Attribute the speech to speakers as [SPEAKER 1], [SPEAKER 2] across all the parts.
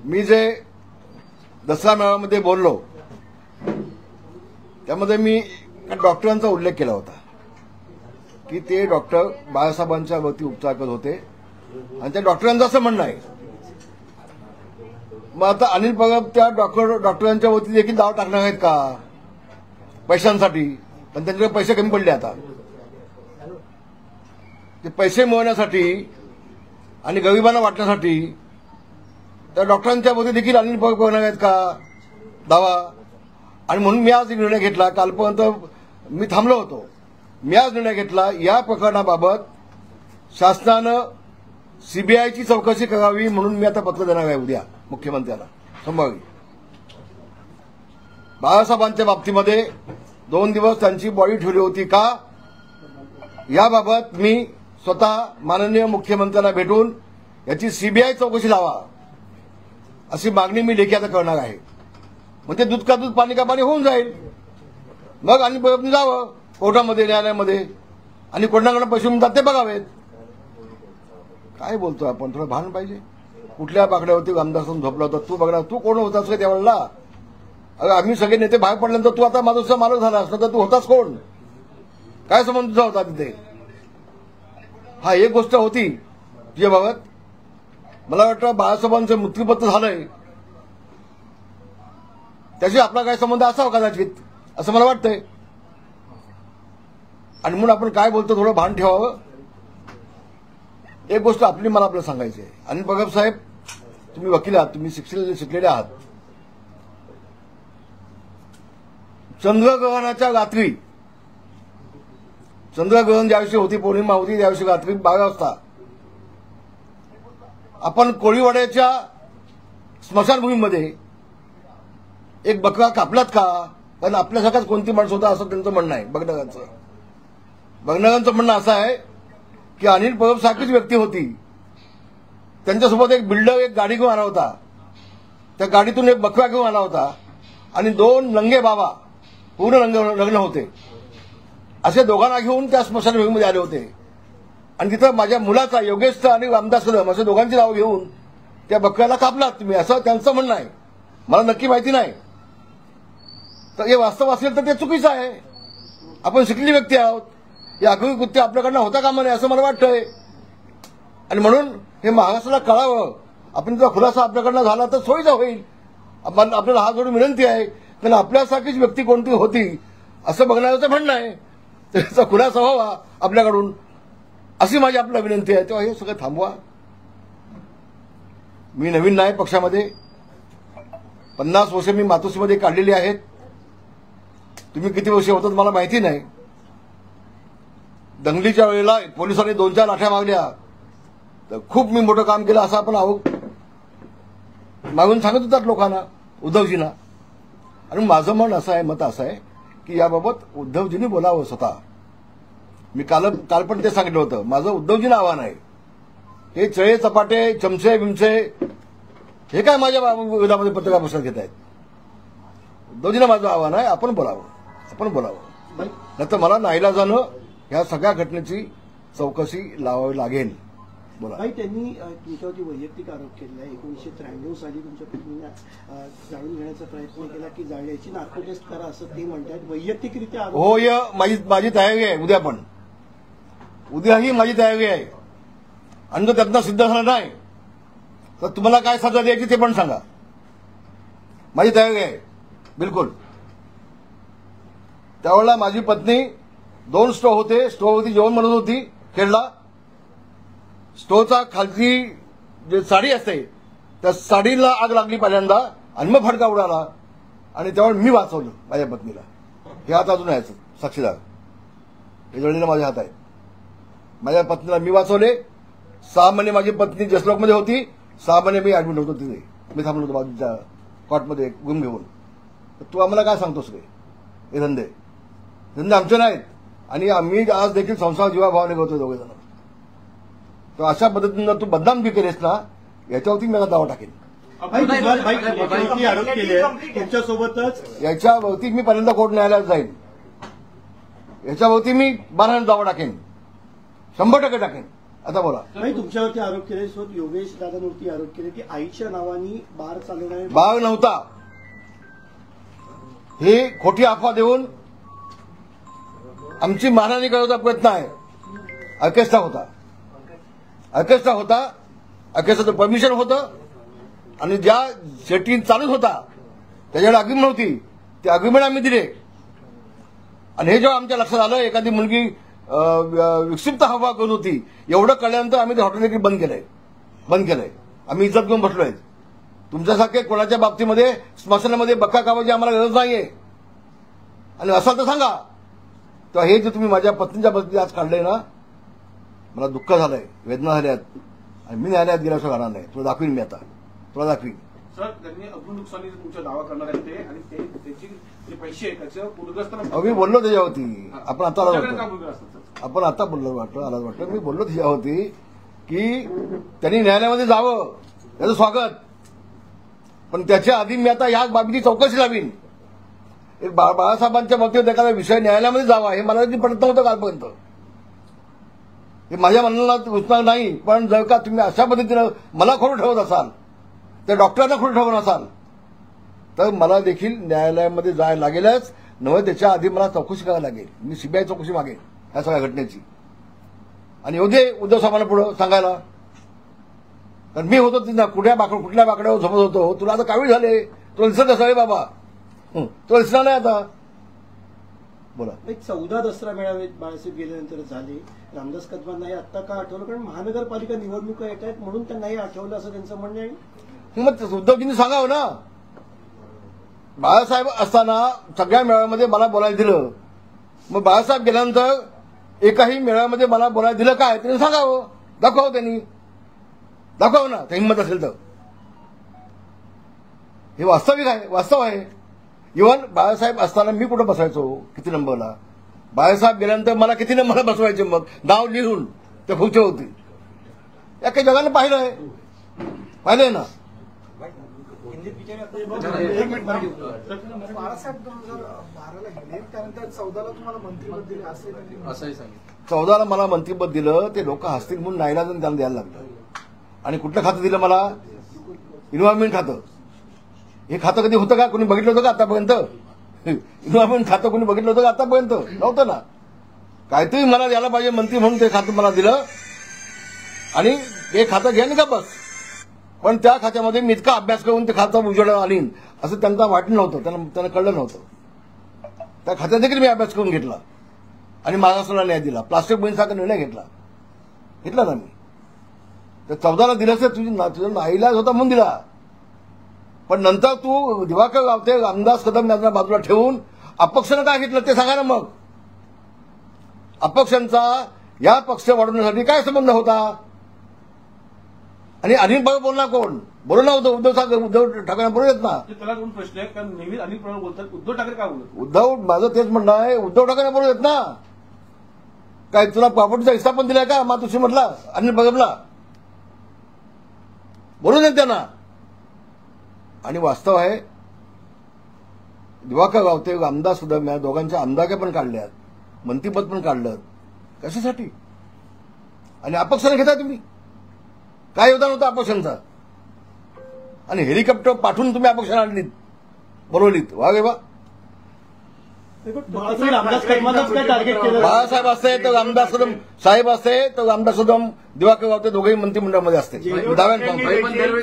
[SPEAKER 1] मी जे दसरा मेळाव्यामध्ये बोललो त्यामध्ये मी डॉक्टरांचा उल्लेख केला होता की ते डॉक्टर बाळासाहेबांच्या वती उपचार करत होते आणि त्या डॉक्टरांचं असं म्हणणं आहे. मग आता अनिल परब त्या डॉक्टरांच्या वती देखील दावा टाकणार आहेत का पैशांसाठी? पण त्यांच्याकडे पैसे कमी पडले. आता ते पैसे मिळवण्यासाठी आणि गरिबांना वाटण्यासाठी त्या डॉक्टरांच्या वती देखील अनिल परब करणार आहेत का दावा? आणि म्हणून मी आज निर्णय घेतला. कालपर्यंत मी थांबलो होतो. मी आज निर्णय घेतला या प्रकरणाबाबत शासनानं सीबीआयची चौकशी करावी म्हणून मी आता पत्र देणार आहे उद्या मुख्यमंत्र्यांना संभाव्य. बाळासाहेबांच्या बाबतीमध्ये 2 दिवस त्यांची बॉडी ठेवली होती का याबाबत मी स्वतः माननीय मुख्यमंत्र्यांना भेटून याची सीबीआय चौकशी लावा अशी मागणी मी लेखी आता करणार आहे. म्हणजे दूध का दूध पाणी का पाणी होऊन जाईल. मग आणि परबनी जावं कोर्टामध्ये न्यायालयामध्ये आणि कोर्टाकडे पैसे मिळतात ते बघावेत. काय बोलतो आपण? थोडं भान पाहिजे. कुठल्या बाकड्यावरती आमदार झोपला होता तू बघणार? तू कोण होतास का त्यावेळेला? अगं आम्ही सगळे नेते बाहेर पडल्यानंतर तू आता माझा मालक झाला असता तर तू होतास कोण? काय संबंध तुझा होता तिथे? हा एक गोष्ट होती तुझ्याबाबत. मला वाटतं बाळासाहेबांचं मृत्यूपत्र झालंय त्याशी आपला काय संबंध असावा कदाचित असं मला वाटतंय. आणि म्हणून आपण काय बोलतो थोडं भान ठेवावं. एक गोष्ट मला आपल्याला सांगायची आहे. अनिल परब साहेब तुम्ही वकील आहात, तुम्ही शिकलेले आहात. चंद्रग्रहणाच्या रात्री चंद्रग्रहण ज्याविषयी होती पौर्णिमा होती त्याविषयी रात्री 12 वाजता आपण कोळीवाड्याच्या स्मशानभूमीमध्ये एक बकरा कापलात का? कारण आपल्यासारखाच कोणती माणसं होता असं त्यांचं म्हणणं आहे. बघणाऱ्यांचं म्हणणं असं आहे की अनिल परब सारखीच व्यक्ती होती. त्यांच्यासोबत एक बिल्डर एक गाडी घेऊन आला होता. त्या गाडीतून एक बकरा घेऊन आला होता आणि 2 नंगे बाबा पूर्ण लग्न होते असे दोघांना घेऊन त्या स्मशानभूमीमध्ये आले होते. आणि तिथं माझ्या मुलाचा योगेशचा आणि रामदास कदम असे दोघांची नावं घेऊन त्या बकऱ्याला कापलात तुम्ही असं त्यांचं म्हणणं आहे. मला नक्की माहिती नाही. तर हे वास्तव असेल तर ते चुकीचं आहे. आपण शिकलेली व्यक्ती आहोत. या आगळी कृत्य आपल्याकडनं होता कामा नये असं मला वाटतंय. आणि म्हणून हे महाराष्ट्राला कळावं. आपण जर खुलासा आपल्याकडनं झाला तर सोयीचा होईल. आपल्याला हात जोडून विनंती आहे कारण आपल्यासारखीच व्यक्ती कोणती होती असं बघण्याचं म्हणणं आहे. त्याचा खुलासा व्हावा आपल्याकडून अशी माझी आपल्याला विनंती आहे. तेव्हा हे सगळं थांबवा. मी नवीन नाही पक्षामध्ये. 50 वर्ष मी मातोश्रीमध्ये काढलेली आहेत. तुम्ही किती वर्ष होतात मला माहिती नाही. दंगलीच्या वेळेला पोलिसांनी 2-4 लाठ्या मागल्या तर खूप मी मोठं काम केलं असं आपण मागून सांगत होतात लोकांना उद्धवजींना. आणि माझं मत असं आहे की याबाबत उद्धवजींनी बोलावं स्वतः. मी काल पण ते सांगितलं होतं. माझं उद्धवजींना आव्हान आहे. हे चळे चपाटे चमचे बिमचे हे काय माझ्या विरोधामध्ये पत्रकार परिषद घेत आहेत. उद्धवजींना माझं आव्हान आहे आपण बोलावं. नाहीतर मला नाईलाजानं ह्या सगळ्या घटनेची चौकशी लावावी लागेल. बोला.
[SPEAKER 2] त्यांनी तुमच्यावरती वैयक्तिक आरोप केला. 1993 साली तुमच्या पत्नीने जाळून घेण्याचा प्रयत्न केला की जाळल्याची नार्को टेस्ट करा असं ते म्हणतात. वैयक्तिकरित्या
[SPEAKER 1] हो माझी तयारी आहे. उद्याही माझी तयारी आहे. आणि जर त्यातनं सिद्ध झालं नाही तर तुम्हाला काय सजा द्यायची ते पण सांगा. माझी तयारी आहे बिलकुल. त्यावेळेला माझी पत्नी 2 स्टोव्ह होते. स्टोव्हवरती जेवण बनवत होती खेळला. स्टोव्हचा खालची जे साडी असते त्या साडीला आग लागली पहिल्यांदा आणि मग फडका उडाला आणि त्यावेळेला मी वाचवलं माझ्या पत्नीला. हे हात अजून आहे साक्षीदार. हे जळलेलं माझ्या हात आहे. माझ्या पत्नीला मी वाचवले. 6 महिने माझी पत्नी जसलोकमध्ये होती. 6 महिने मी ऍडमिट होतो तिथे. मी थांबलो होतो बाजूच्या कॉटमध्ये रूम घेऊन. तू आम्हाला काय सांगतोस रे? हे धंदे आमचे नाहीत. आणि आम्ही आज देखील संसार जीवाभावाने करतो दोघेजण. तर अशा पद्धतीनं तू बदनामगी केलीस ना याच्यावरती मी दावा टाकेन. याच्यावरती मी पहिल्यांदा कोर्ट न्यायालयात जाईन. याच्यावरती मी 12 दावा टाकेन. 100% टाकेन. आता बोला.
[SPEAKER 2] नाही, तुमच्यावरती आरोप केले योगेश दादांवरती आरोप केले की आईच्या नावाने बार चालवणारे
[SPEAKER 1] बाग नव्हता, ही खोटी अफवा देऊन आमची मारहाणी करण्याचा प्रयत्न आहे. ऑर्केस्ट्रा होता, ऑर्केस्ट्राचं परमिशन होतं आणि ज्या सेटिंग चालूच होता त्याच्याकडे अग्रिमेंट नव्हती, ते अग्रिमेंट आम्ही दिले. आणि हे जेव्हा आमच्या लक्षात आलं एखादी मुलगी विक्षिप्त हवा करत होती, एवढं कळल्यानंतर आम्ही ते हॉटेल देखील बंद केलंय. आम्ही इज्जत घेऊन बसलोय. तुमच्यासारखे कोणाच्या बाबतीमध्ये स्मशानामध्ये बक्का कामाची आम्हाला गरज नाहीये. आणि असाल तर सांगा. तर हे जे तुम्ही माझ्या पत्नीच्या बाबतीत आज काढलंय ना, मला दुःख झालंय, वेदना झाल्यात. आणि मी न्यायालयात गेल्याशिवाय राहणार नाही. तुला दाखवीन मी आता, तुला दाखवीन.
[SPEAKER 3] सर, त्यांनी अब्दुल नुकसानीचा तुमचा दावा करणार आहेत ते, आणि त्याचे जे पैसे आहेत त्याचं पूरग्रस्त
[SPEAKER 1] मी बोललो त्याच्यावरती. आपण आता
[SPEAKER 3] आपण
[SPEAKER 1] आता बोललो वाटतं मी बोललो त्याच्यावरती की त्यांनी न्यायालयामध्ये जावं, त्याचं स्वागत. पण त्याच्या आधी मी आता या बाबीची चौकशी लावीन. एक बाळासाहेबांच्या बाबतीत एखादा विषय न्यायालयामध्ये जावा हे मला पडत नव्हतं कालपर्यंत. हे माझ्या मनाला रुचणार नाही. पण जर का तुम्ही अशा पद्धतीनं मला खोटं ठेवत असाल, त्या डॉक्टरांना खोटं ठेवत असाल, तर मला देखील न्यायालयामध्ये जायला लागेलच. नव्हे त्याच्या आधी मला चौकशी करायला लागेल. मी सीबीआय चौकशी मागेन या सगळ्या घटनेची. आणि येऊ दे उद्धव साहेबांना पुढं सांगायला. कारण मी होतो तिथं कुठल्या बाकड्यावर झोपत होतो. तुला आता कावीळ झाले, तुला दिसत असावे बाबा, तुला दिसणार नाही आता. बोला.
[SPEAKER 2] 14 दसरा मेळावे बाळासाहेब गेल्यानंतर झाले. रामदास कदमांनाही आत्ता का आठवलं? कारण महानगरपालिका निवडणुका येत आहेत म्हणून त्यांनाही आठवलं असं त्यांचं म्हणणं आहे.
[SPEAKER 1] मग उद्धवजींनी सांगावं ना. बाळासाहेब असताना सगळ्या मेळाव्यामध्ये मला बोलायला दिलं. मग बाळासाहेब गेल्यानंतर एकाही मेळाव्यामध्ये मला बोलायला दिलं काय त्यांनी सांगावं. दाखवावं त्यांनी, दाखवावं ना त्या हिंमत असेल तर. हे वास्तविक आहे, वास्तव आहे. इव्हन बाळासाहेब असताना मी कुठं बसायचो, किती नंबरला. बाळासाहेब गेल्यानंतर मला किती नंबरला बसवायचे, मग नाव लिहून ते खुर्ची होती. या काही जगाने पाहिलंय ना.
[SPEAKER 4] बाळासाहेब 2012ला गेले, त्यानंतर 14ला तुम्हाला मंत्रिपद दिले असंही सांगितलं.
[SPEAKER 1] 14ला मला मंत्रिपद दिलं, ते लोक हसतील म्हणून नाईलाजाने त्यांना द्यायला लागलं. आणि कुठलं खातं दिलं मला? इन्व्हायरमेंट खातं. हे खातं कधी होतं का? कोणी बघितलं होतं का आतापर्यंत? इन्व्हायरमेंट खातं कोणी बघितलं होतं का आतापर्यंत? नव्हतं ना. काहीतरी मला द्यायला पाहिजे मंत्री म्हणून ते खातं मला दिलं. आणि हे खातं घ्या का बस. पण त्या खात्यामध्ये मी इतका अभ्यास करून ते खातं उजेडाला आणीन असं त्यांना वाटलं नव्हतं, त्यांना कळलं नव्हतं. त्या खात्यात देखील मी अभ्यास करून घेतला आणि महाराष्ट्राला न्याय दिला. प्लास्टिक बंदीसारखा निर्णय घेतला ना मी. तर 14ला दिलं तर तुझा नाईलाज होता म्हणून दिला. पण नंतर तू दिवाकर रावते, रामदास कदम यांना बाजूला ठेवून अपक्षानं काय घेतलं ते सांगा ना. मग अपक्षांचा या पक्ष वाढवण्यासाठी काय संबंध होता? आणि अनिल पवार बोलणार कोण? बोलू नव्हतं. उद्धव ठाकरे बोलू येत ना.
[SPEAKER 3] त्याला दोन प्रश्न आहेत. कारण नेहमी अनिल पवार बोलतात, उद्धव ठाकरे काय बोलत?
[SPEAKER 1] उद्धव, माझं तेच म्हणणं आहे, उद्धव ठाकरे बोलू येत ना. काय तुला प्रॉपर्टीचा हिस्सा पण दिलाय का मातोश्री म्हटला अनिल पवारला? बोलू देत त्यांना. आणि वास्तव आहे दिवाकर रावते, रामदास कदम या दोघांच्या आमदारक्या पण काढल्यात, मंत्रीपद पण काढलं. कशासाठी? आणि अपक्षाने घेता तुम्ही. काय योगदान होतं अपक्षांचा? आणि हेलिकॉप्टर पाठवून तुम्ही अपक्षाला आणलीत, बोलवलीत. वा गे वा.
[SPEAKER 2] रामदास कदमांनाच काय टार्गेट केलं?
[SPEAKER 1] बाळासाहेब असते तर रामदास कदम साहेब असते तर रामदास कदम, दिवाकर रावते दोघेही मंत्रिमंडळामध्ये असते.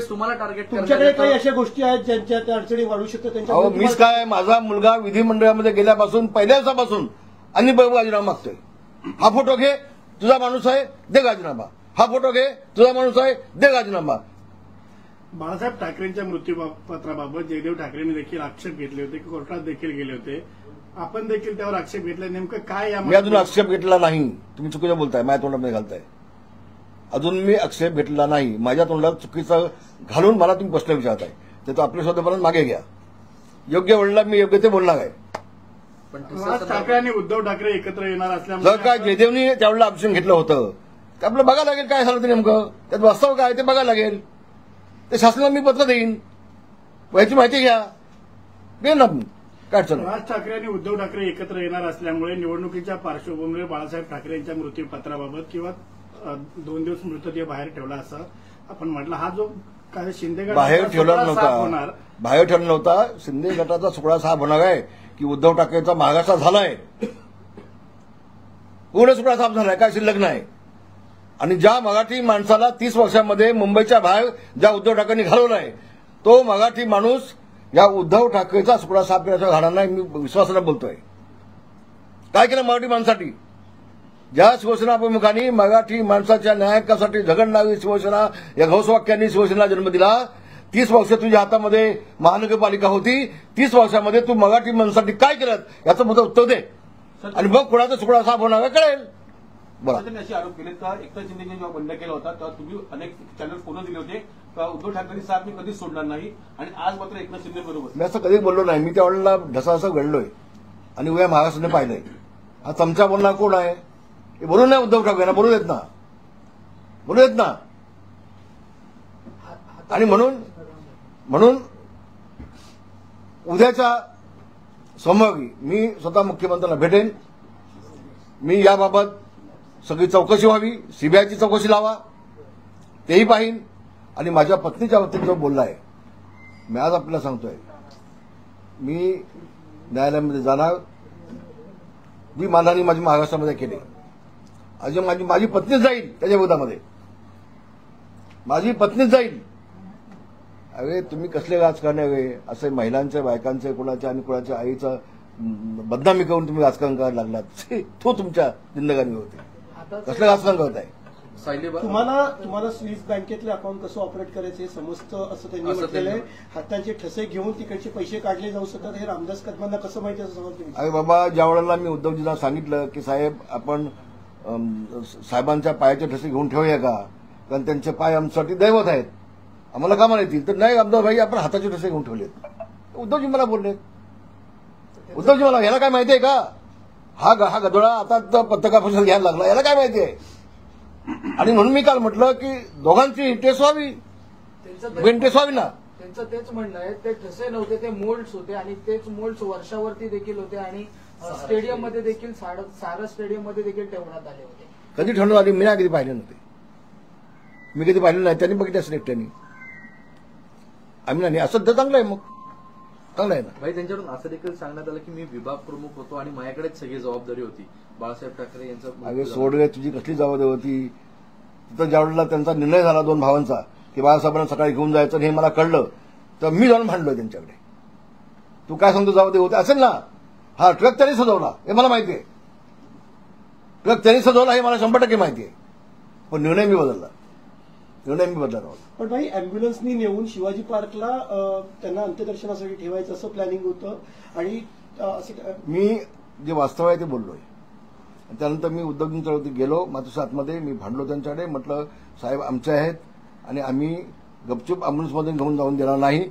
[SPEAKER 4] तुम्हाला टार्गेट
[SPEAKER 2] तुमच्याकडे काही अशा गोष्टी आहेत ज्यांच्या त्या अडचणी वाढू शकतात त्यांच्या?
[SPEAKER 1] मीच काय, माझा मुलगा विधिमंडळामध्ये गेल्यापासून पहिल्या दिवसापासून अनिल पवार राजीनामा मागतोय. हा फोटो घे, तुझा माणूस आहे, दे राजीनामा. हा फोटो घे, तुझा माणूस आहे, दे राजीनामा.
[SPEAKER 5] बाळासाहेब ठाकरेंच्या मृत्यूपत्राबाबत जयदेव ठाकरेंनी देखील आक्षेप घेतले होते, कोर्टात देखील गेले होते. आपण देखील त्यावर आक्षेप घेतला. नेमकं काय
[SPEAKER 1] मी अजून आक्षेप घेतला नाही. तुम्ही चुकीचं बोलताय, माझ्या तोंडामध्ये घालताय. अजून मी आक्षेप घेतला नाही. माझ्या तोंडात चुकीचं घालून मला तुम्ही प्रश्न विचारताय. ते तो आपल्या शोधापर्यंत मागे घ्या. योग्य वेळेला मी योग्य ते बोलणार आहे.
[SPEAKER 5] राज ठाकरे आणि उद्धव ठाकरे एकत्र येणार असल्यामुळे
[SPEAKER 1] जर का जयदेवनी त्यावेळेला ऑप्शन घेतलं होतं तर आपलं बघायला लागेल काय झालं ते नेमकं. त्यात वास्तव काय ते बघायला लागेल. ते शासनाला मी पत्र देईन, याची माहिती घ्या, देईन ना. काय अडचण?
[SPEAKER 5] राज ठाकरे आणि उद्धव ठाकरे एकत्र येणार असल्यामुळे निवडणुकीच्या पार्श्वभूमीवर बाळासाहेब ठाकरे यांच्या मृत्यूपत्राबाबत किंवा 2 दिवस मृतदेह बाहेर ठेवला असं आपण म्हटलं. हा जो काय शिंदे गटाचा
[SPEAKER 1] बाहेर ठेवला
[SPEAKER 5] सुपडा साफ
[SPEAKER 1] नव्हता,
[SPEAKER 5] होणार.
[SPEAKER 1] बाहेर ठेवला नव्हता. शिंदे गटाचा सुपडा साफ होणार आहे की उद्धव ठाकरेंचा महाराष्ट्र झालाय, पूर्ण सुपडा साफ झालाय, काय शिल्लक नाही. आणि ज्या मराठी माणसाला 30 वर्षांमध्ये मुंबईच्या बाहेर ज्या उद्धव ठाकरेंनी घालवलाय, तो मराठी माणूस या उद्धव ठाकरेचा सुपडा साफ करण्याचा घालणार नाही. मी विश्वासाने बोलतोय. काय केलं मराठी माणसासाठी? ज्या शिवसेना प्रमुखांनी मराठी माणसाच्या न्यायासाठी झगडणारी शिवसेना या घोषवाक्यांनी शिवसेनेला जन्म दिला. 30 वर्ष तुझ्या हातामध्ये महानगरपालिका होती. 30 वर्षामध्ये तू मराठी माणसासाठी काय केलं याचं मला उत्तर दे, आणि मग कोणाचा सुपडा साफ होणार आहे कळेल. बोला.
[SPEAKER 3] त्यांनी असे आरोप केले का एकनाथ शिंदेने जेव्हा बंड केला होता तेव्हा तुम्ही अनेक चॅनल फोन दिले होते का उद्धव ठाकरेंनी साथ मी कधीच सोडणार नाही, आणि आज मात्र एकनाथ शिंदे बरोबर.
[SPEAKER 1] मी असं कधी बोललो नाही. मी त्यावेळेला ढसासा घडलोय आणि उभ्या महाराष्ट्राने पाहिलंय. हा चमचा बोलणार कोण आहे? हे बोलू नाही उद्धव ठाकरेंना, बोलू देत ना, बोलू देत ना. आणि म्हणून उद्याच्या सोमवारी मी स्वतः मुख्यमंत्र्यांना भेटेन. मी याबाबत सगळी चौकशी व्हावी, सीबीआयची चौकशी लावा, तेही पाहीन. आणि माझ्या पत्नीच्या बाबतीत जो बोलला आहे, मी आज आपल्याला सांगतोय, मी न्यायालयामध्ये जाणार. जी मानहानी माझी महाराष्ट्रामध्ये केली, अजून माझी पत्नीच जाईल त्याच्या विरोधामध्ये, माझी पत्नीच जाईल. अरे तुम्ही कसले राजकारण आहे? असे महिलांचे, बायकांचे, कुणाच्या आणि कुणाच्या आईचं बदनामी करून तुम्ही राजकारण करायला लागलात. तो तुमच्या जिंदगानी होते. कसलं राजकारण करताय?
[SPEAKER 2] तुम्हाला स्विस बँकेतले अकाउंट कसं ऑपरेट करायचं हे समजतं असं त्यांनी म्हटलेलं आहे. हातांचे ठसे घेऊन तिकडचे पैसे काढले जाऊ शकतात हे रामदास कदमांना कसं माहिती असं समजतं?
[SPEAKER 1] अरे बाबा, ज्या वेळेला मी उद्धवजींना सांगितलं की साहेब आपण साहेबांच्या पायाचे ठसे घेऊन ठेवूया का, कारण त्यांचे पाय आमच्यासाठी दैवत आहेत, आम्हाला कामाला येतील. तर नाही रामदास भाई, आपण हाताचे ठसे घेऊन ठेवलेत. उद्धवजी मला बोलले. उद्धवजी मला याला काय माहितीये का? हा गदोळा आता पत्रकार परिषद घ्यायला लागला, याला काय माहितीये? आणि म्हणून मी काल म्हटलं की दोघांची टेस्ट व्हावी, टेस्ट व्हावी ना.
[SPEAKER 6] त्यांचं तेच म्हणणं आहे. ते ठसे नव्हते, ते मोल्ड्स होते, आणि तेच मोल्ड्स वर्षावरती देखील होते, आणि स्टेडियम मध्ये देखील, सारस स्टेडियम मध्ये देखील ठेवण्यात आले होते.
[SPEAKER 1] कधी ठेवण्यात आली? मी नाही कधी पाहिले नव्हते. मी कधी पाहिलं नाही. त्यांनी बघितलं असेल एकट्यानी. आम्ही नाही. असं तर चांगलं आहे, मग चांगलं आहे ना.
[SPEAKER 7] भाई, त्यांच्याकडून असं देखील सांगण्यात आलं की मी विभाग प्रमुख होतो आणि माझ्याकडेच सगळी जबाबदारी होती. बाळासाहेब ठाकरे यांचा
[SPEAKER 1] अगे सोड रे, तुझी कसली जबाबदारी होती? तिथं ज्यावेळेला त्यांचा निर्णय झाला 2 भावांचा की बाळासाहेबांना सकाळी घेऊन जायचं, हे मला कळलं तर मी जाऊन भांडलोय त्यांच्याकडे. तू काय सांगतो जबाबदारी होती असेल ना? हा, ट्रक त्यांनी सजवला हे मला माहिती आहे. ट्रक त्यांनी सजवला हे मला 100% माहिती आहे. पण निर्णय मी बदलला.
[SPEAKER 2] पण भाई, अँब्युलन्सनी नेऊन शिवाजी पार्कला त्यांना अंत्यदर्शनासाठी ठेवायचं असं प्लॅनिंग होतं. आणि
[SPEAKER 1] मी जे वास्तव आहे ते बोललोय. त्यानंतर मी उद्धवजींच्यावरती गेलो, मातोश्री आतमध्ये मी भांडलो त्यांच्याकडे. म्हटलं साहेब आमचे आहेत आणि आम्ही गपचूप अँब्युलन्समध्ये घेऊन जाऊन देणार नाही,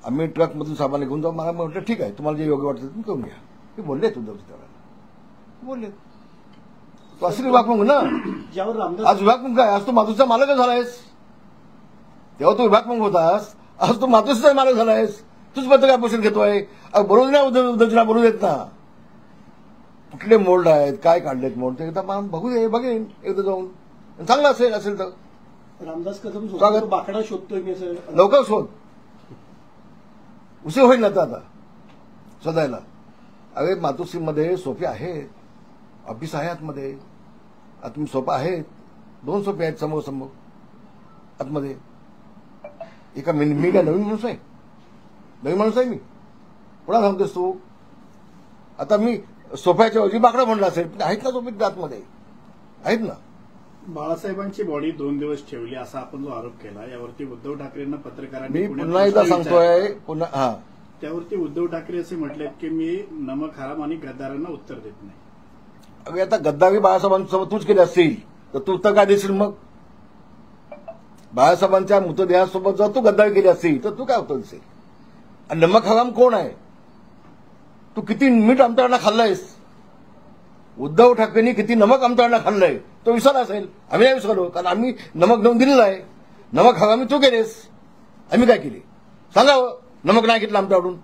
[SPEAKER 1] आम्ही ट्रकमधून साहेबांना घेऊन जाऊ. मला म्हटलं ठीक आहे, तुम्हाला जे योग्य वाटतं तुम्ही करून घ्या. हे बोललेत उद्धवजी त्यावेळेला, बोललेत. तो असं विभाग मग ना,
[SPEAKER 2] ज्यावर रामदास
[SPEAKER 1] आज विभाग मग काय? आज तू मातोश्रीचा मालकच झालायस. तेव्हा तू विभाग मग होतास, आज तू मातोश्रीचा मालक झालायस. तूच पत्रकार परिषद घेतोय. बोलू दे ना उद्धवजीला, बोलू देत ना. कुठले मोल्ड आहेत, काय काढलेत मोल्ड, ते एकदा बघू दे, बघेन एकदा जाऊन. चांगलं असेल तर
[SPEAKER 2] रामदास कदम बाकडा शोधतोय मी असं.
[SPEAKER 1] लवकर शोध, उशीर होईल ना आता शोधायला. अरे मातोश्रीमध्ये सोफे आहेत, ऑफिस आहे आतमध्ये. आतमध्ये सोफा आहेत, 2 सोफे आहेत समोर आतमध्ये. एका मी काय नवीन माणूस आहे? नवीन माणूस आहे मी? कोणा सांगतोस तू? आता मी सोफ्याच्या ऐवजी बाकडा म्हणला असेल. आहेत ना सोफे आतमध्ये, आहेत ना.
[SPEAKER 5] बाळासाहेबांची बॉडी 2 दिवस ठेवली असा आपण जो आरोप केला, यावरती उद्धव ठाकरेंना पत्रकारांनी
[SPEAKER 1] मी पुन्हा एकदा सांगतोय, पुन्हा
[SPEAKER 5] त्यावरती उद्धव ठाकरे असे म्हटलेत की मी नमक हराम आणि गद्दारांना उत्तर देत नाही.
[SPEAKER 1] अगे आता गद्दारी बाळासाहेबांसोबत तूच केली असतील तर तू उत्तर काय देशील? मग बाळासाहेबांच्या मृतदेहासोबत जर तू गद्दारी केली असतील तर तू काय उत्तर देशील? आणि नमक हराम कोण आहे? तू किती मीठ आमच्याकडनं खाल्लंयस? उद्धव ठाकरेंनी किती नमक आमच्याकडनं खाल्लंय तो विसरला असेल. आम्ही नाही विसरलो, कारण आम्ही नमक देऊन दिलेलं आहे. नमक हरामी तू केलेस, आम्ही काय केली सांगावं? नमक नाही घेतलं आमच्याकडून,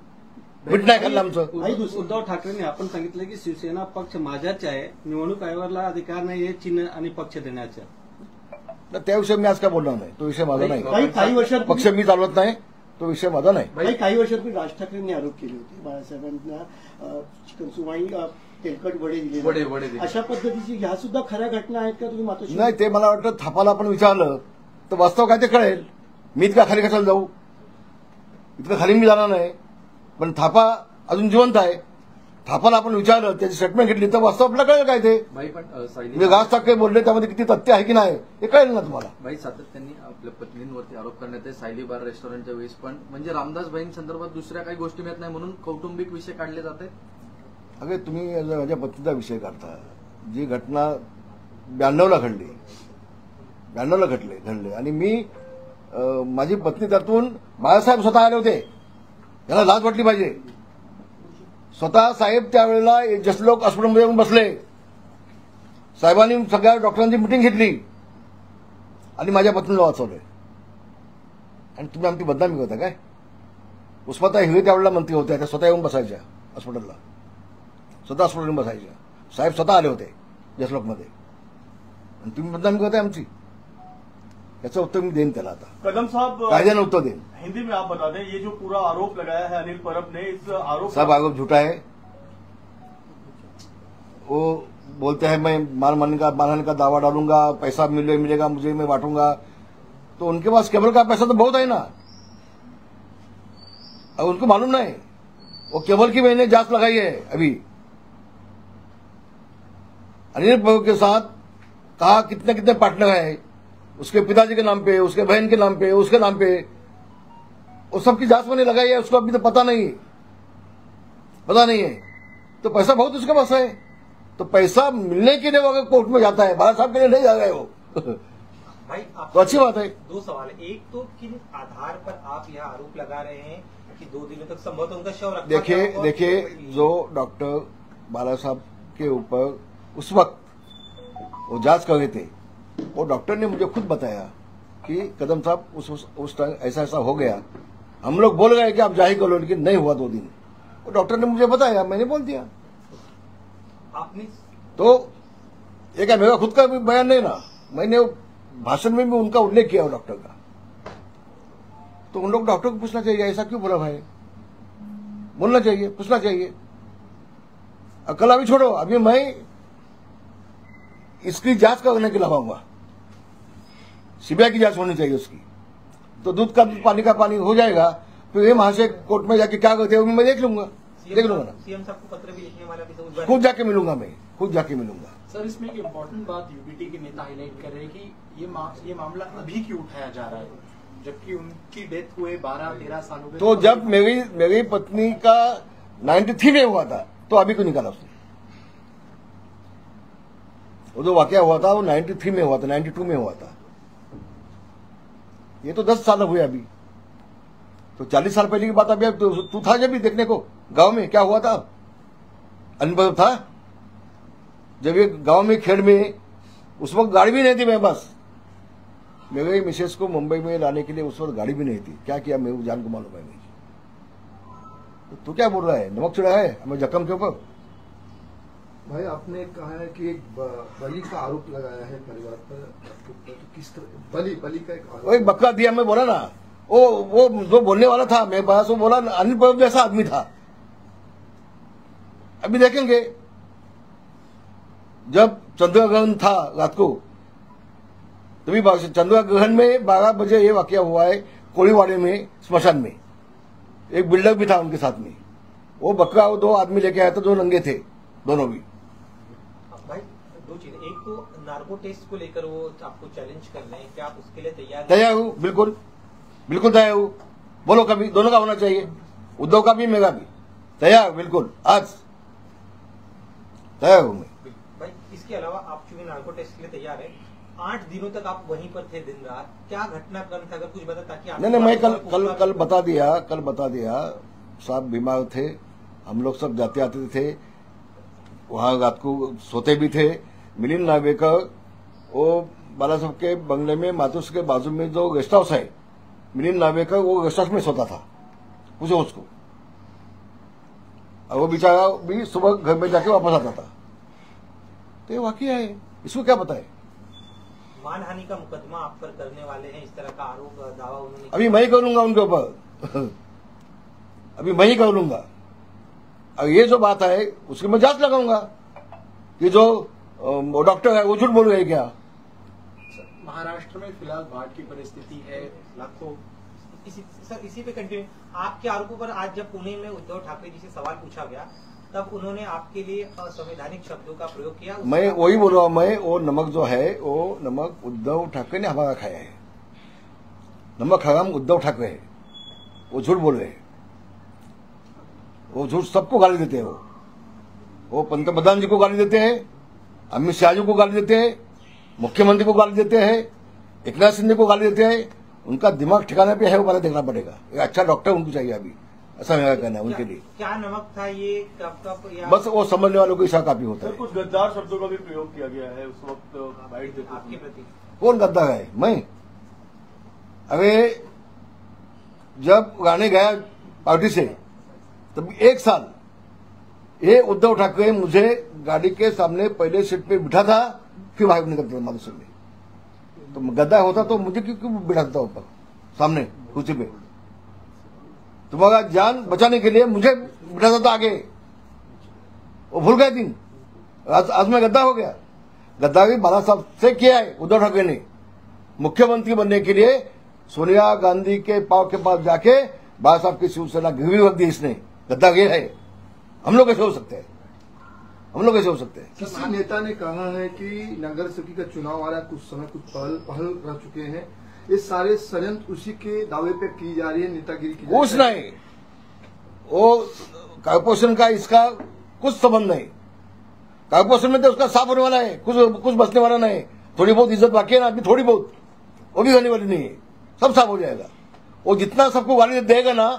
[SPEAKER 1] मीठ नाही खाल्लं आमचं.
[SPEAKER 8] उद्धव ठाकरेंनी आपण सांगितलं की शिवसेना पक्ष माझ्याच आहे, निवडणूक आयोगाला अधिकार नाही चिन्ह आणि पक्ष देण्याचा.
[SPEAKER 1] तर त्या विषयी मी आज काय बोलणार नाही, तो विषय माझा नाही.
[SPEAKER 2] काही वर्षांपूर्वी
[SPEAKER 1] पक्ष मी चालवत नाही, तो विषय माझा नाही.
[SPEAKER 2] काही वर्षांपूर्वी राज ठाकरेंनी आरोप केले होते बाळासाहेबांना चिकन सुमाई तेलकट वडे दिले. अशा पद्धतीची ह्या सुद्धा खऱ्या घटना आहेत का? तुम्ही मातोश्री
[SPEAKER 1] नाही, ते मला वाटतं थापाला आपण विचारलं तर वास्तव काय ते कळेल. मी इतका खाली कशाला जाऊ, इतकं खाली मी जाणार नाही. पण थापा अजून जिवंत आहे, थापाला आपण विचारलं, त्याची स्टेटमेंट घेतली तर वास्तव आपल्याला कळेल काय ते.
[SPEAKER 7] भाई पण सायली
[SPEAKER 1] म्हणजे राज ठाकरे बोलले त्यामध्ये किती तथ्य आहे की नाही हे कळेल ना तुम्हाला.
[SPEAKER 7] भाई सातत्याने आपल्या पत्नींवरती आरोप करण्यात आहे. सायली बार रेस्टॉरंटच्या वेळेस पण म्हणजे रामदास भाईंसंदर्भात दुसऱ्या काही गोष्टी मिळत नाही म्हणून कौटुंबिक विषय काढले जात आहेत.
[SPEAKER 1] अगे तुम्ही माझ्या पत्नीचा विषय करता, जी घटना 92ला घडली, 92ला घडले आणि मी माझी पत्नी त्यातून बाळासाहेब स्वतः आले होते, याला लाज वाटली पाहिजे. स्वतः साहेब त्यावेळेला जसलोक हॉस्पिटलमध्ये येऊन बसले, साहेबांनी सगळ्या डॉक्टरांची मिटिंग घेतली आणि माझ्या पत्नीला वाचवले. आणि तुम्ही आमची बदनामी करता काय? उस्माता हिरे त्यावेळेला मंत्री होत्या, त्या स्वतः येऊन बसायच्या हॉस्पिटलला, स्वतः हॉस्पिटलला बसायच्या. साहेब स्वतः आले होते जसलोकमध्ये आणि तुम्ही बदनामी करताय आमची. याचं उत्तर मी देईन त्याला, आता
[SPEAKER 3] कदम साहब
[SPEAKER 1] कायद्यानं उत्तर देईन.
[SPEAKER 3] हिंदी में आप बता दें, ये जो पूरा आरोप लगाया है अनिल परब ने, इस आरोप
[SPEAKER 1] सब आरोप झूठा है. वो बोलते हैं मैं मारने का दावा डालूंगा, पैसा मिलेगा मुझे, मैं बांटूंगा. तो उनके पास केबल का पैसा तो बहुत है ना, अब उनको मालूम नहीं. वो केबल की मैंने जांच लगाई है अभी, अनिल प्रभु के साथ कहा कितने कितने पार्टनर है, उसके पिताजी के नाम पे, उसके बहन के नाम पे, उसके नाम पे, वो सबकी जांच मैंने लगाई है. उसको अभी तो पता नहीं है. तो पैसा बहुत उसके पास है, तो पैसा मिलने के लिए वो अगर कोर्ट में जाता है, बाला साहब के लिए नहीं जा रहे हो
[SPEAKER 8] भाई
[SPEAKER 1] तो अच्छी बात है.
[SPEAKER 8] दो सवाल है. एक तो किन आधार पर आप यह आरोप लगा रहे हैं कि 2 दिनों तक संभवतः उनका शव रखा
[SPEAKER 1] देखिए
[SPEAKER 8] गया और-
[SPEAKER 1] देखिए, जो डॉक्टर बाला साहब के ऊपर उस वक्त वो जांच कर रहे थे, वो डॉक्टर ने मुझे खुद बताया कि कदम साहब उस टाइम ऐसा ऐसा हो गया. हम लोग बोल गए कि आप जाहिर कर लो, लेकिन नहीं हुआ 2 दिन. वो डॉक्टर ने मुझे बताया, मैंने बोल दिया.
[SPEAKER 8] आपने
[SPEAKER 1] तो ये क्या मेरा खुद का भी बयान नहीं ना, मैंने भाषण में भी उनका उल्लेख किया डॉक्टर का. तो उन लोग डॉक्टर को पूछना चाहिए ऐसा क्यों बोला भाई, बोलना चाहिए, पूछना चाहिए. कल अभी छोड़ो, अभी मैं इसकी जांच करने के लिए लगाऊंगा. सीबीआई की जांच होनी चाहिए उसकी. तो दूध का दूध, पानी का पानी हो जाएगा. फिर ये वहां से कोर्ट में जाके क्या करते हैं मैं देख लूंगा ना.
[SPEAKER 8] सीएम साहब को पत्र भी लिखने वाला भी तो
[SPEAKER 1] खुद जाके मिलूंगा, मैं खुद जाके मिलूंगा.
[SPEAKER 9] सर, इसमें एक इम्पोर्टेंट बात यूबीटी के नेता हाईलाइट कर रहे हैं कि ये मामला अभी क्यों उठाया जा रहा है, जबकि उनकी डेथ हुए 12-13 साल हो गए.
[SPEAKER 1] तो जब मेरी पत्नी का 93 में हुआ था, तो अभी क्यों निकाला उसने? वो जो वाकया हुआ था वो 93 में हुआ था, 92 में हुआ था. ये तो 10 साल हुए अभी. तो 40 साल पहले की बात. अभी तू था जब भी देखने को गांव में क्या हुआ था, अनुभव था जब ये गांव में खेड़ में, उस वक्त गाड़ी भी नहीं थी मेरे पास. मेरे मिसेस को मुंबई में लाने के लिए उस वक्त गाड़ी भी नहीं थी. क्या किया मेरे जान को मालूम है नहीं. तो तू क्या बोल रहा है, नमक चढ़ा है हमें जख्म के ऊपर.
[SPEAKER 10] भाई आपने कहा है कि एक बलि का आरोप लगाया है परिवार पर, तो किस तरह बलि का एक
[SPEAKER 1] वो
[SPEAKER 10] आरोप?
[SPEAKER 1] एक बकरा दिया, मैं बोला ना, वो जो बोलने वाला था मेरे पास, वो बोला अनिल प्रभु जैसा आदमी था. अभी देखेंगे, जब चंद्रग्रहण था रात को, तभी चंद्रग्रहण में 12 बजे ये वाकया हुआ है कोळीवाड़े में, स्मशान में. एक बिल्डर भी था उनके साथ में. वो बकरा वो 2 आदमी लेके आया था, 2 नंगे थे दोनों भी.
[SPEAKER 8] भाई 2 चीजें. एक तो नार्को टेस्ट को लेकर वो आपको चैलेंज कर रहे हैं, क्या आप उसके लिए
[SPEAKER 1] तैयार हूँ, बिल्कुल बिल्कुल तैयार हूँ. बोलो कभी, दोनों का होना चाहिए, उद्धव का भी मेरा भी. तैयार बिल्कुल, आज तैयार हूँ मैं.
[SPEAKER 8] भाई इसके अलावा आप चूंकि नार्को टेस्ट के लिए तैयार है, 8 दिनों तक आप वहीं पर थे दिन रात, क्या घटनाक्रम था, अगर कुछ बता ताकि आप
[SPEAKER 1] नहीं, मैं कल बता दिया. साहब बीमार थे, हम लोग सब जाते आते थे वहां, रात को सोते भी थे. मिलिंद नार्वेकर वो बाला साहब के बंगले में मातुस के बाजू में जो गेस्ट हाउस है, मिलिंद नार्वेकर वो गेस्ट हाउस में सोता था. पूछो उसको. और वो बेचारा भी सुबह घर में जाके वापस आता था. तो ये वाकई है, इसको क्या बताए.
[SPEAKER 8] मानहानि का मुकदमा आप पर करने वाले हैं, इस तरह का आरोप दावा उन्होंने
[SPEAKER 1] अभी मैं ही कर लूंगा उनके ऊपर अभी मैं ही कर लूंगा। अब ये जो बात है उसकी मैं जांच लगाऊंगा कि जो डॉक्टर है वो झूठ बोल रहे क्या।
[SPEAKER 9] महाराष्ट्र में फिलहाल बाढ़ की परिस्थिति है, लाखों
[SPEAKER 8] इसी पे कंटिन्यू, आपके आरोपों पर आज जब पुणे में उद्धव ठाकरे जी से सवाल पूछा गया तब उन्होंने आपके लिए असंवैधानिक शब्दों का प्रयोग किया।
[SPEAKER 1] मैं वही बोल रहा हूं, मैं वो नमक जो है वो नमक उद्धव ठाकरे ने हमारा खाया है, नमक हराम उद्धव ठाकरे है, वो झूठ बोल रहे हैं, वो झूठ सबको गाली देते हैं। वो पंतप्रधान जी को गाली देते हैं, अमित शाह जी को गाली देते हैं, मुख्यमंत्री को गाली देते हैं, एकनाथ शिंदे को गाली देते हैं। उनका दिमाग ठिकाने पे है, वो पहले देखना पड़ेगा। एक अच्छा डॉक्टर उनको चाहिए अभी, ऐसा मेरा कहना है उनके लिए।
[SPEAKER 8] क्या नमक था ये, कब या
[SPEAKER 1] बस वो समझने वालों को इशारा काफी होता है।
[SPEAKER 3] कुछ गद्दार शब्दों का भी प्रयोग किया गया है उस वक्त बाइट देते
[SPEAKER 8] आपके प्रति?
[SPEAKER 1] कौन गद्दार है? मैं? अरे जब गाने गया पार्टी से तब 1 साल ये उद्धव ठाकरे मुझे गाड़ी के सामने पहले सीट पे बिठा था, फिर भाई नहीं करता माधुसर में। तो गद्दा होता तो मुझे क्यों बिठाता था ऊपर सामने कुर्सी पे? तुम्हारा जान बचाने के लिए मुझे बिठाता था आगे। वो भूल गए दिन, आज मैं गद्दा हो गया। गद्दारी बाला साहब से किया है उद्धव ठाकरे ने। मुख्यमंत्री बनने के लिए सोनिया गांधी के पाव के पास जाके बाला साहब की शिवसेना गिरवी रख दी इसने। गद्दार ये है। हम लोग कैसे हो सकते हैं? हम लोग कैसे हो सकते हैं?
[SPEAKER 10] किसी नेता ने कहा है कि नगर समिति का चुनाव आ रहा है, कुछ समय कुछ पहल कर चुके हैं, ये सारे षड्यंत्र उसी के दावे पे की जा रही है, नेतागिरी की।
[SPEAKER 1] कुछ नहीं, वो कॉर्पोरेशन का इसका कुछ संबंध नहीं। कॉर्पोरेशन में तो उसका साफ होने वाला है, कुछ बचने वाला नहीं। थोड़ी बहुत इज्जत बाकी है ना अभी, थोड़ी बहुत, वो भी होने वाली नहीं है। सब साफ हो जाएगा। वो जितना सबको गाली देगा ना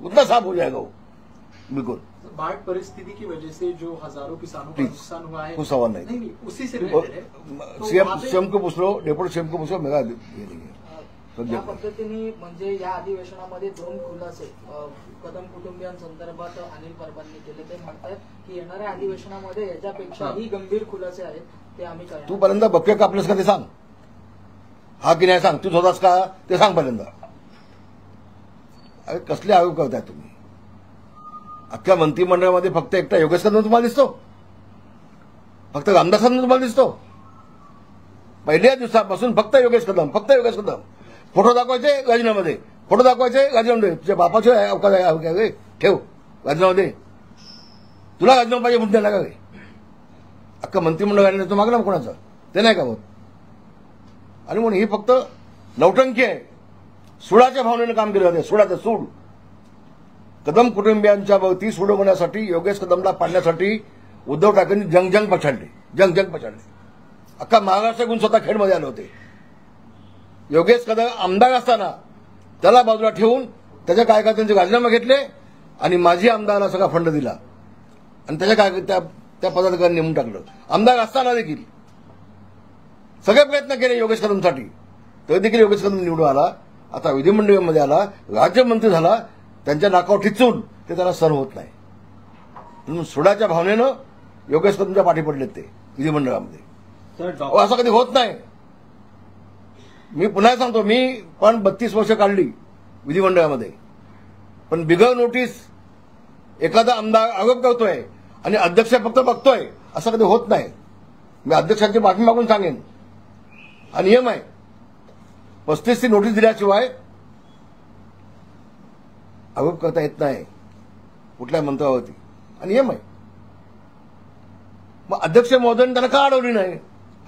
[SPEAKER 1] उतना साफ हो जाएगा वो, बिल्कुल।
[SPEAKER 9] बाढ़ परिस्थिति की वजह से जो हजारों किसानों का नुकसान हुआ है,
[SPEAKER 1] कुछ सवाल नहीं।
[SPEAKER 9] उसी से रिलेटेड है। तो
[SPEAKER 1] सीएम को पूछ लो, डेप्युटी सीएम को पूछ लो, मेरा ये नहीं है।
[SPEAKER 6] या पद्धतीने म्हणजे या अधिवेशनामध्ये 2 खुलासे कदम कुटुंबियांसंदर्भात अनिल परबांनी केले। ते म्हणतात की येणाऱ्या अधिवेशनामध्ये याच्यापेक्षाही गंभीर खुलासे आहेत, ते आम्ही करणार।
[SPEAKER 1] तू पर्यंत बघतोय का आपल्यास का ते सांग, हा की नाही सांग, तू होतास का ते सांग पर्यंत। अरे कसले आरोप करताय तुम्ही? अख्ख्या मंत्रिमंडळामध्ये फक्त एकटा योगेश कदम तुम्हाला दिसतो, फक्त रामदास कदम तुम्हाला दिसतो। पहिल्या दिवसापासून फक्त योगेश कदम, फक्त योगेश कदम। फोटो दाखवायचे राजीनामध्ये, फोटो दाखवायचे राजीनामध्ये। तुझ्या बापाचे अवकाश आहे, ठेव राजीनामध्ये। तुला राजीनामा पाहिजे म्हणून द्यायला का? अख्खा मंत्रिमंडळ राहिलं तो मागला कोणाचा? ते नाही का होत? आणि म्हणून ही फक्त नौटंकी आहे, सुडाच्या भावनेनं काम केलं जाते, सुडाचं सूड। कदम कुटुंबियांच्या वरती सूड होण्यासाठी, योगेश कदमला पाडण्यासाठी उद्धव ठाकरेंनी जंग पछाडले, जंग पछाडले। अख्खा महाराष्ट्र गुण स्वतः खेडमध्ये आले होते। योगेश कदम आमदार असताना त्याला बाजूला ठेवून त्याच्या कार्यकर्त्यांचे राजीनामे घेतले आणि माजी आमदाराला सगळा फंड दिला आणि त्याच्या त्या पदाधिकाऱ्यांनी नेमून टाकलं। आमदार असताना देखील सगळे प्रयत्न केले योगेश कदमसाठी, तरी देखील योगेश कदम निवडून आला। आता विधिमंडळामध्ये आला, राज्यमंत्री झाला, त्यांच्या नाकावर ठिचून ते त्यांना सहन होत नाही। म्हणून सोडाच्या भावनेनं योगेश कदमच्या पाठी पडलेत ते विधिमंडळामध्ये। असं कधी होत नाही। मी पुन्हा सांगतो, मी पण 32 वर्ष काढली विधिमंडळामध्ये, पण बिगर नोटीस एखादा आमदार आरोप करतोय आणि अध्यक्ष फक्त बघतोय, असं कधी होत नाही। मी अध्यक्षांची माफी मागून सांगेन, हा नियम आहे। 35ची नोटीस दिल्याशिवाय आरोप करता येत नाही कुठल्या मंत्र्यावरती, हा नियम आहे। मग अध्यक्ष महोदयांनी त्यांना का अडवली नाही?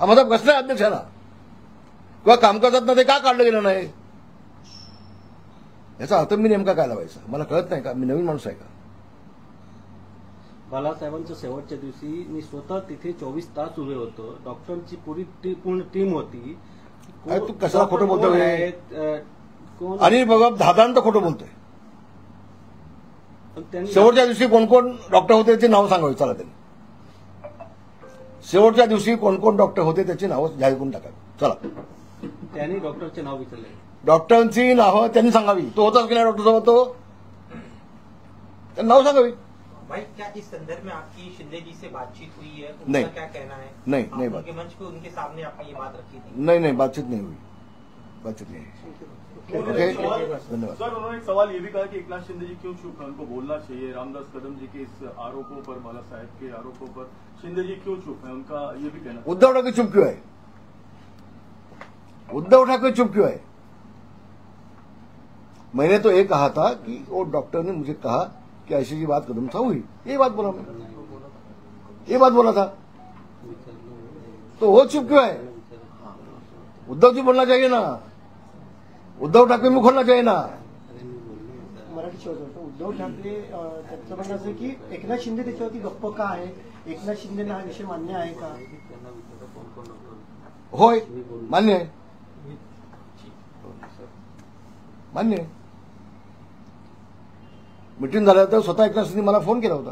[SPEAKER 1] हा माझा प्रश्न आहे अध्यक्षाला। किंवा कामकाजात ते का काढलं गेलं नाही? याचा अर्थ मी नेमका काय लावायचा मला कळत नाही का? मी नवीन माणूस आहे का?
[SPEAKER 11] बालासाहेबांच्या शेवटच्या दिवशी मी स्वतः तिथे 24 तास उभे होतो। डॉक्टरांची पूर्ण टीम होती।
[SPEAKER 1] तू कशाला खोटं बोलतोय? अनिल भगत धादांत खोटं बोलतोय। शेवटच्या दिवशी कोण कोण डॉक्टर होते त्याची नावं सांगावी, चला त्यांनी। शेवटच्या दिवशी कोण कोण डॉक्टर होते त्याची नावं जाहीर करून टाकावी, चला।
[SPEAKER 11] त्यांनी डॉक्टरचे नाव विचारले,
[SPEAKER 1] डॉक्टरांची नावं त्यांनी सांगावी। तो होताच की नाही डॉक्टर सोबत? तो त्यांनी नाव सांगावी।
[SPEAKER 8] भाई क्या इस संदर्भ में आपकी शिंदे जी से बातचीत हुई है?
[SPEAKER 1] नहीं।
[SPEAKER 8] उनका क्या कहना है?
[SPEAKER 1] नहीं,
[SPEAKER 8] आप
[SPEAKER 1] नहीं
[SPEAKER 8] उनके
[SPEAKER 1] बात।
[SPEAKER 8] मंच पे उनके सामने आपने ये बात रखी थी?
[SPEAKER 1] नहीं, बातचीत नहीं हुई, बातचीत नहीं हुई। ओके, धन्यवाद।
[SPEAKER 3] सर, उन्होंने एक सवाल ये भी कहा कि एकनाथ शिंदे जी क्यों चुप है, उनको बोलना चाहिए। रामदास कदम जी के इस आरोपों पर, बाला साहेब के आरोपों पर शिंदे जी क्यों चुप है, उनका ये भी कहना।
[SPEAKER 1] उद्धव ठाकरे चुप क्यों है? उद्धव ठाकरे चुप क्यों है? मैंने तो ये कहा था कि वो डॉक्टर ने मुझे कहा कि ऐसी की बात कदम था हुई, ये बात बोला मैं, ये बात बोला था, तो वो चुप क्यों है? उद्धव जी बोलना चाहिए ना, उद्धव ठाकरे मुख खोलना चाहिए ना.
[SPEAKER 2] मराठी शेवट उद्धव ठाकरे त्यांचं म्हणणं असं की एकनाथ शिंदे त्याच्यावरती गप्प का आहे, एकनाथ शिंदेना हा विषय मान्य आहे का?
[SPEAKER 1] होय, मान्य आहे, मान्य आहे. मीटिंग झाल्यानंतर स्वतः एकनाथ शिंदे मला फोन केला होता,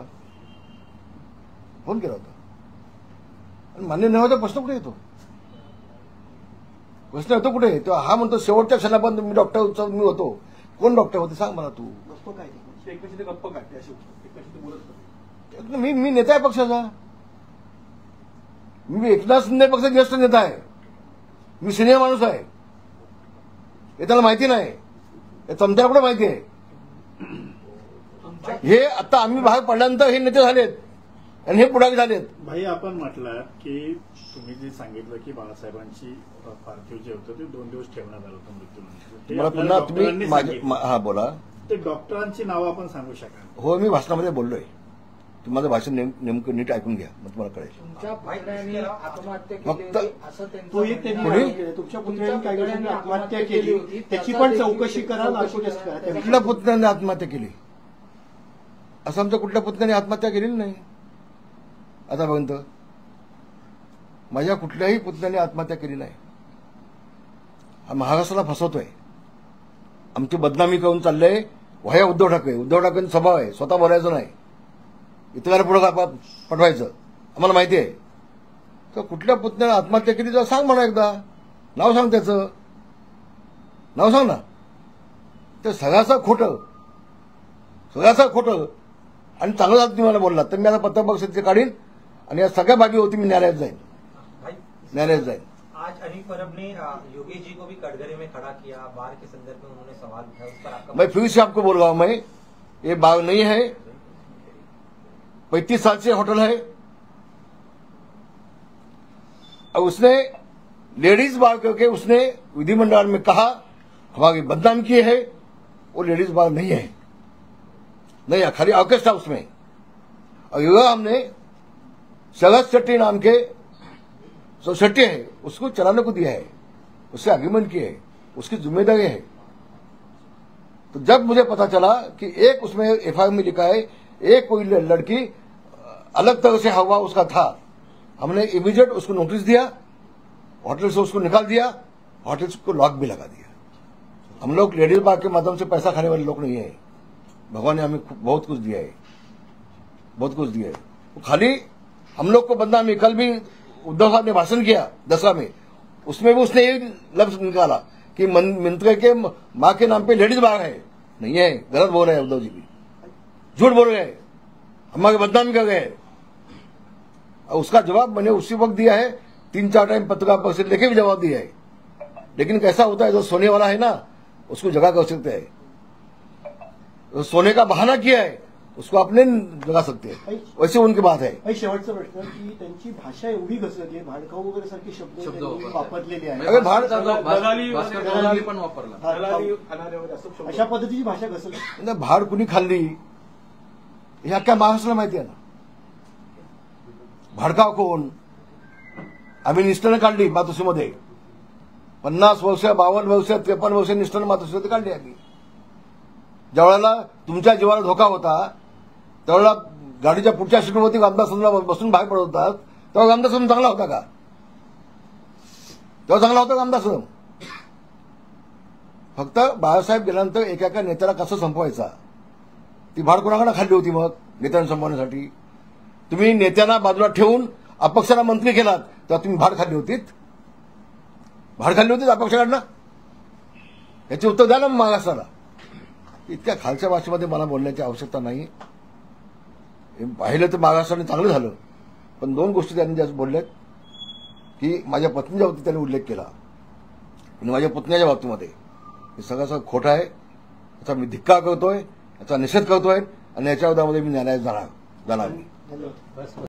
[SPEAKER 1] आणि मान्य न होता प्रश्न कुठे येतो? प्रश्न येतो कुठे? तो हा म्हणतो शेवटच्या क्षणापर्यंत मी डॉक्टर मी होतो. कोण डॉक्टर होते सांग मला तू.
[SPEAKER 2] गप्प काय
[SPEAKER 3] गप्प काय बोलत
[SPEAKER 1] मी नेता आहे पक्षाचा, मी एकनाथ शिंदे पक्षाचा ज्येष्ठ नेता आहे, मी सिनियर माणूस आहे. हे त्याला माहिती नाही, हे तुमच्याला कुठे माहिती आहे? हे आता आम्ही बाहेर पडल्यानंतर हे नेते झालेत आणि हे पुढारी झालेत.
[SPEAKER 5] भाई आपण म्हटलं की तुम्ही जे सांगितलं की बाळासाहेबांची पार्थिव जे होतं ते 2 दिवस ठेवण्यात आलं होतं मृत्यूनंतर.
[SPEAKER 1] मला पुन्हा तुम्ही माझे हा बोला.
[SPEAKER 5] ते डॉक्टरांची नावं आपण सांगू शकाल?
[SPEAKER 1] हो, मी भाषणामध्ये बोललोय. तुम्ही माझं भाषण नेमकं नीट ऐकून घ्या, मग तुम्हाला कळेल.
[SPEAKER 6] तुमच्या पुतण्याने आत्महत्या केली
[SPEAKER 1] फक्त
[SPEAKER 6] होती असं
[SPEAKER 2] तो एक त्यांनी आरोप केला. तुमच्या पुतण्याने काही दिवसांनी आत्महत्या केली होती, त्याची पण चौकशी करा, लाचू टेस्ट करा.
[SPEAKER 1] कुठल्या पुतण्याने आत्महत्या केली? असं आमच्या कुठल्या पुतण्याने आत्महत्या केलेली नाही आतापर्यंत. माझ्या कुठल्याही पुतण्याने आत्महत्या केली नाही. हा महाराष्ट्राला फसवतोय, आमची बदनामी करून चाललंय. वया उद्धव ठाकरेंचा स्वभाव आहे, स्वतः बोलायचं नाही, इतरांना पुढे पटवायचं. आम्हाला माहिती आहे. तर कुठल्या पुतण्याने आत्महत्या केली तर सांग म्हणा, एकदा नाव सांग, त्याचं नाव सांग ना. ते सगळ्याचं खोटं आणि चांगलं झालं तुम्ही मला बोललात तर मी आता पत्रपरिषदेचे काढीन आणि या सगळ्या बाबी होती मी न्यायालयात जाईन.
[SPEAKER 8] आज अनिल परब ने योगेश जी को भी कटघरे में खड़ा किया, बार के संदर्भ में उन्होंने सवाल उठाया, उस पर आपका?
[SPEAKER 1] मैं फिर से आपको बोल रहा हूं, मैं ये बार नहीं है, 35 साल से होटल है और उसने लेडीज बार करके उसने विधिमंडल में कहा हमारी बदनाम की है. वो लेडीज बार नहीं है, नहीं, खाली ऑर्केस्ट्रा उसमें. और युवा हमने शरद शेट्टी नाम के सोसाइटी है उसको चलाने को दिया है, उससे एग्रीमेंट किए है, उसकी जिम्मेदारी है. तो जब मुझे पता चला कि एक उसमें एफआईआर में लिखा है एक कोई लड़की अलग तरह से हवा उसका था, हमने इमीडिएट उसको नोटिस दिया, होटल से उसको निकाल दिया, होटल को लॉक भी लगा दिया. हम लोग लेडीज बार के माध्यम से पैसा खाने वाले लोग नहीं है. भगवान ने हमें बहुत कुछ दिया है, खाली हम लोग को बदनामी. कल भी उद्धव साहब ने भाषण किया दसरा में, उसमें भी उसने ये लफ्ज निकाला कि मंत्री के मां के नाम पे लेडीज बार है. नहीं है, गलत बोल रहे हैं उद्धव जी भी, झूठ बोल रहे हैं, हमारी बदनामी कर गए. और उसका जवाब मैंने उसी वक्त दिया है, 3-4 टाइम पत्रकार परिषद लेके भी जवाब दिया है. लेकिन कैसा होता है, जो सोने वाला है ना उसको जगह कर सकते हैं, जो सोने का बहाना किया है उसको अपने जगा सकते हैं. वैसे उनकी बात है.
[SPEAKER 2] शेवटचा प्रश्न की त्यांची भाषा एवढी घसरली आहे, भाडकाऊ वगैरे सारखे शब्द त्यांनी वापरलेले आहेत.
[SPEAKER 1] अरे
[SPEAKER 7] पण वापरला,
[SPEAKER 2] अशा पद्धतीची भाषा घसरली.
[SPEAKER 1] भाड कुणी खाल्ली हे अख्ख्या महाराष्ट्राला माहिती आहे ना. भाडकाव कोण? आम्ही निष्ठाने काढली मातोश्रीमध्ये. 50 वर्ष, 52 वर्ष, 53 वर्ष निष्ठाने मातोश्रीमध्ये काढली आम्ही. ज्यावेळेला तुमच्या जीवाला धोका होता त्यावेळेला गाडीच्या पुढच्या सीटवरती रामदासांना बसून बाहेर पडत होतात, तेव्हा रामदास चांगला होता का? तेव्हा चांगला होता रामदास. फक्त बाळासाहेब गेल्यानंतर एका नेत्याला कसं संपवायचा, ती भाड कोणाकडे खाल्ली होती? मग नेत्यांना संपवण्यासाठी तुम्ही नेत्यांना बाजूला ठेवून अपक्षाला मंत्री केलात, तेव्हा तुम्ही भाड खाल्ली होतीत अपक्षाकडनं? याचे उत्तर द्या ना महाराष्ट्राला. इतक्या खालच्या भाषेमध्ये मला बोलण्याची आवश्यकता नाही. हे पाहिलं तर महाराष्ट्राने चांगलं झालं, पण दोन गोष्टी त्यांनी ज्या बोलल्यात की माझ्या पत्नीच्या बाबतीत त्यांनी उल्लेख केला आणि माझ्या पुतण्याच्या बाबतीमध्ये हे सगळं खोटं आहे. याचा मी धिक्कार करतोय, याचा निषेध करतोय आणि याच्या विरोधामध्ये मी न्यायालयात जाणार.